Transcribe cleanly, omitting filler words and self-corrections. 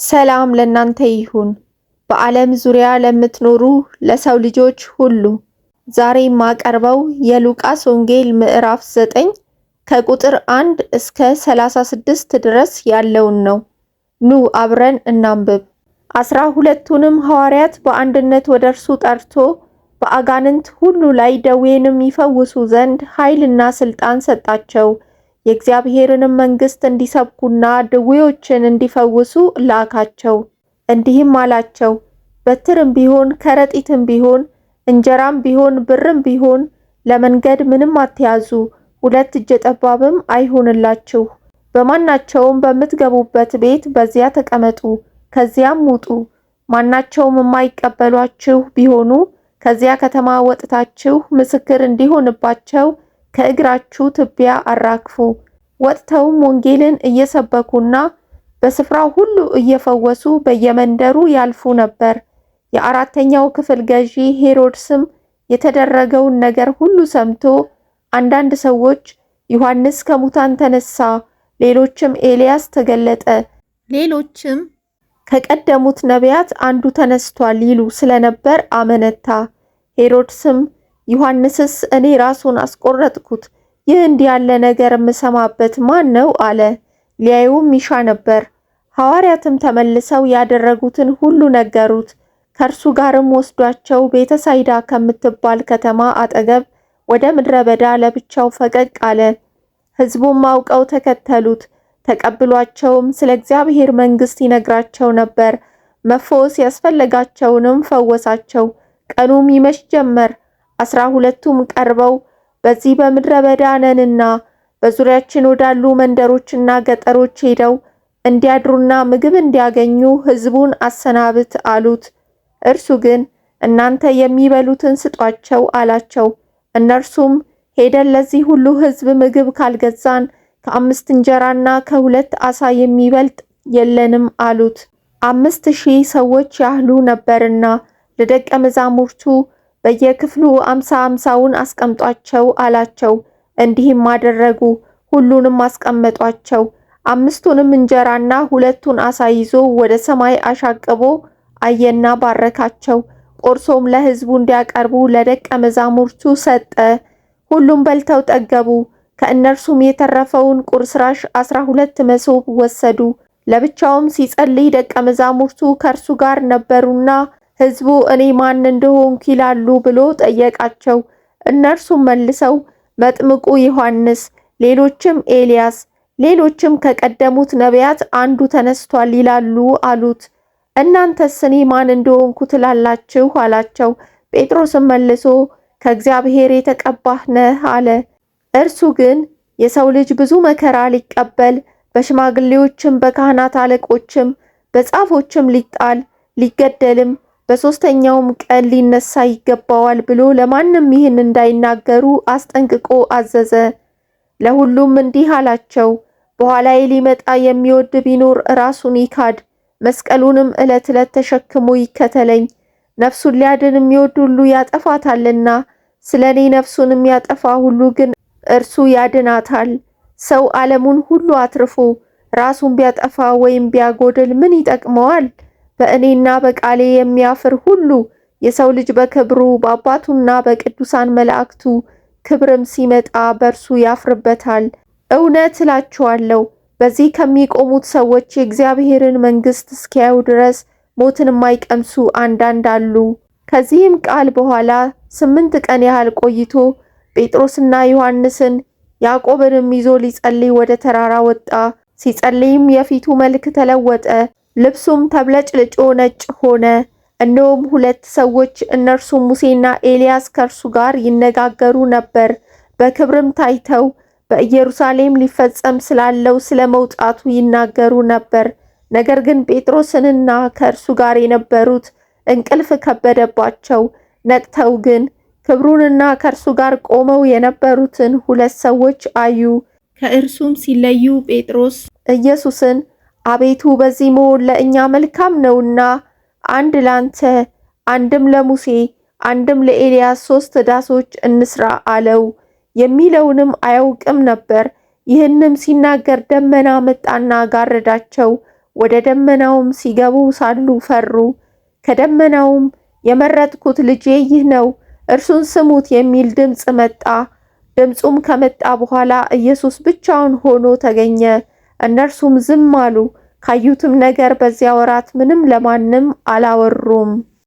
ሰላም ለእናንተ ይሁን። በዓለም ዙሪያ ለምትኖሩ ለሰው ልጆች ሁሉ ዛሬ የማቀርበው የሉቃስ ወንጌል ምዕራፍ 9 ከቁጥር 1 እስከ 36 ድረስ ያለውን ነው። ኑ አብረን እናንብብ። 12ቱንም ሐዋርያት በአንድነት ወደ እርሱ ጠርቶ በአጋንንት ሁሉ ላይ ደዌንም ይፈውሱ ዘንድ ኃይልና ሥልጣን ሰጣቸው። የእግዚአብሔርንም መንግሥት እንዲሰብኩና ድውዮችን እንዲፈውሱ ላካቸው። እንዲህም አላቸው፣ በትርም ቢሆን ከረጢትም ቢሆን እንጀራም ቢሆን ብርም ቢሆን ለመንገድ ምንም አትያዙ፣ 2 እጀ ጠባብም አይሁንላችሁ። በማናቸውም በምትገቡበት ቤት በዚያ ተቀመጡ፣ ከዚያም ውጡ። ማናቸውም የማይቀበሏችሁ ቢሆኑ ከዚያ ከተማ ወጥታችሁ ምስክር እንዲሆንባቸው ከእግራችሁ ትቢያ አራግፉ። ወጥተውም ወንጌልን እየሰበኩና በስፍራው ሁሉ እየፈወሱ በየመንደሩ ያልፉ ነበር። የአራተኛው ክፍል ገዢ ሄሮድስም የተደረገውን ነገር ሁሉ ሰምቶ አንዳንድ ሰዎች ዮሐንስ ከሙታን ተነሳ፣ ሌሎችም ኤልያስ ተገለጠ፣ ሌሎችም ከቀደሙት ነቢያት አንዱ ተነስቷል ይሉ ስለነበር አመነታ። ሄሮድስም ዮሐንስስ እኔ ራሱን አስቆረጥኩት፣ ይህ እንዲህ ያለ ነገር የምሰማበት ማን ነው አለ። ሊያዩም ይሻ ነበር። ሐዋርያትም ተመልሰው ያደረጉትን ሁሉ ነገሩት። ከእርሱ ጋርም ወስዷቸው ቤተሳይዳ ከምትባል ከተማ አጠገብ ወደ ምድረ በዳ ለብቻው ፈቀቅ አለ። ሕዝቡም አውቀው ተከተሉት። ተቀብሏቸውም ስለ እግዚአብሔር መንግሥት ይነግራቸው ነበር። መፈወስ ያስፈለጋቸውንም ፈወሳቸው። ቀኑም ይመሽ ጀመር። 12ቱም ቀርበው በዚህ በምድረ በዳ ነንና በዙሪያችን ወዳሉ መንደሮችና ገጠሮች ሄደው እንዲያድሩና ምግብ እንዲያገኙ ሕዝቡን አሰናብት አሉት። እርሱ ግን እናንተ የሚበሉትን ስጧቸው አላቸው። እነርሱም ሄደን ለዚህ ሁሉ ሕዝብ ምግብ ካልገዛን ከ5 እንጀራና ከ2 ዓሣ የሚበልጥ የለንም አሉት። 5000 ሰዎች ያህሉ ነበርና ለደቀ መዛሙርቱ በየክፍሉ 50 አስቀምጧቸው አላቸው። እንዲህም አደረጉ። ሁሉንም አስቀመጧቸው። 5ቱንም እንጀራና 2ቱን ዓሣ ይዞ ወደ ሰማይ አሻቅቦ አየና ባረካቸው። ቆርሶም ለሕዝቡ እንዲያቀርቡ ለደቀ መዛሙርቱ ሰጠ። ሁሉም በልተው ጠገቡ። ከእነርሱም የተረፈውን ቁርስራሽ 12 መሶብ ወሰዱ። ለብቻውም ሲጸልይ ደቀ መዛሙርቱ ከእርሱ ጋር ነበሩና ሕዝቡ እኔ ማን እንደሆንኩ ይላሉ ብሎ ጠየቃቸው። እነርሱም መልሰው መጥምቁ ዮሐንስ፣ ሌሎችም ኤልያስ፣ ሌሎችም ከቀደሙት ነቢያት አንዱ ተነስቷል ይላሉ አሉት። እናንተስ እኔ ማን እንደሆንኩ ትላላችሁ አላቸው። ጴጥሮስም መልሶ ከእግዚአብሔር የተቀባህ ነህ አለ። እርሱ ግን የሰው ልጅ ብዙ መከራ ሊቀበል በሽማግሌዎችም በካህናት አለቆችም በጻፎችም ሊጣል ሊገደልም በሦስተኛውም ቀን ሊነሳ ይገባዋል ብሎ ለማንም ይህን እንዳይናገሩ አስጠንቅቆ አዘዘ። ለሁሉም እንዲህ አላቸው፣ በኋላዬ ሊመጣ የሚወድ ቢኖር ራሱን ይካድ፣ መስቀሉንም ዕለት ዕለት ተሸክሞ ይከተለኝ። ነፍሱን ሊያድን የሚወድ ሁሉ ያጠፋታልና፣ ስለ እኔ ነፍሱን የሚያጠፋ ሁሉ ግን እርሱ ያድናታል። ሰው ዓለሙን ሁሉ አትርፎ ራሱን ቢያጠፋ ወይም ቢያጎድል ምን ይጠቅመዋል? በእኔና በቃሌ የሚያፍር ሁሉ የሰው ልጅ በክብሩ በአባቱና በቅዱሳን መላእክቱ ክብርም ሲመጣ በእርሱ ያፍርበታል። እውነት እላችኋለሁ በዚህ ከሚቆሙት ሰዎች የእግዚአብሔርን መንግሥት እስኪያዩ ድረስ ሞትን የማይቀምሱ አንዳንድ አሉ። ከዚህም ቃል በኋላ 8 ቀን ያህል ቆይቶ ጴጥሮስና ዮሐንስን ያዕቆብንም ይዞ ሊጸልይ ወደ ተራራ ወጣ። ሲጸልይም የፊቱ መልክ ተለወጠ፣ ልብሱም ተብለጭልጮ ነጭ ሆነ። እነሆም 2 ሰዎች እነርሱም ሙሴና ኤልያስ ከእርሱ ጋር ይነጋገሩ ነበር። በክብርም ታይተው በኢየሩሳሌም ሊፈጸም ስላለው ስለ መውጣቱ ይናገሩ ነበር። ነገር ግን ጴጥሮስንና ከእርሱ ጋር የነበሩት እንቅልፍ ከበደባቸው። ነቅተው ግን ክብሩንና ከእርሱ ጋር ቆመው የነበሩትን 2 ሰዎች አዩ። ከእርሱም ሲለዩ ጴጥሮስ ኢየሱስን አቤቱ በዚህ መሆን ለእኛ መልካም ነውና አንድ ላንተ፣ አንድም ለሙሴ፣ አንድም ለኤልያስ 3 ዳሶች እንስራ አለው። የሚለውንም አያውቅም ነበር። ይህንም ሲናገር ደመና መጣና ጋረዳቸው። ወደ ደመናውም ሲገቡ ሳሉ ፈሩ። ከደመናውም የመረጥኩት ልጄ ይህ ነው፣ እርሱን ስሙት የሚል ድምፅ መጣ። ድምፁም ከመጣ በኋላ ኢየሱስ ብቻውን ሆኖ ተገኘ። እነርሱም ዝም አሉ። ካዩትም ነገር በዚያ ወራት ምንም ለማንም አላወሩም።